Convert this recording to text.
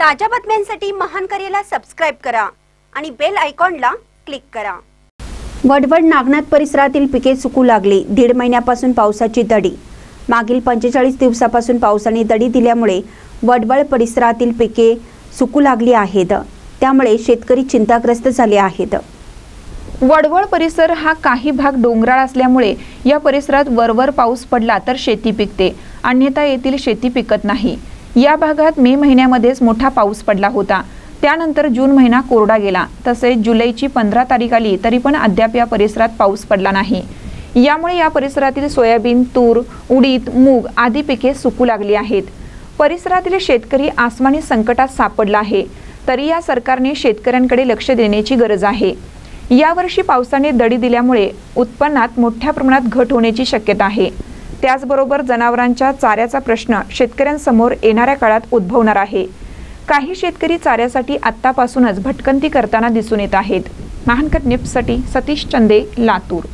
ताज्या बातम्यांसाठी महान करेला सबस्क्राइब करा आणि बेल आयकॉनला क्लिक करा। वडवड नागनाथ परिसरातील पिके सुकू लागली। 1.5 महिन्यापासून पावसाची दडी। मागील 45 दिवसापासून पावसाने दडी दिल्यामुळे वडवड परिसरातील पिके सुकू लागली आहेत। त्यामुळे शेतकरी चिंताग्रस्त झाले आहेत। वडवड परिसर हा काही भाग डोंगराळ असल्यामुळे या परिसरात वरवर पाऊस पडला तर शेती पिकते, अन्यथा येथील शेती पिकत नाही। या भागात मे महिन्यामध्येच मोठा पाऊस पडला होता। त्यानंतर जून महिना कोरडा गेला। तसेच जुलैची 15 तारीख आली तरी पण अद्याप या परिसरात पाऊस पडला नाही। यामुळे या परिसरातील सोयाबीन, तूर, उडीद, मूग आदी पिके सुकू लागली आहेत। परिसरातील शेतकरी आसमानी संकटात सापडला आहे। तरी या सरकारने शेतकऱ्यांकडे लक्ष देण्याची गरज आहे। यावर्षी पावसाने दडी दिल्यामुळे उत्पन्नात मोठ्या प्रमाणात घट होण्याची शक्यता आहे। त्याचबरोबर जनावरांच्या चाऱ्याचा प्रश्न शेतकऱ्यांसमोर येणाऱ्या काळात उद्भवणार आहे। काही शेतकरी चाऱ्यासाठी आत्तापासूनच भटकंती करताना दिसून येत आहेत। महानकर न्यूजसाठी सतीश चंदे, लातूर।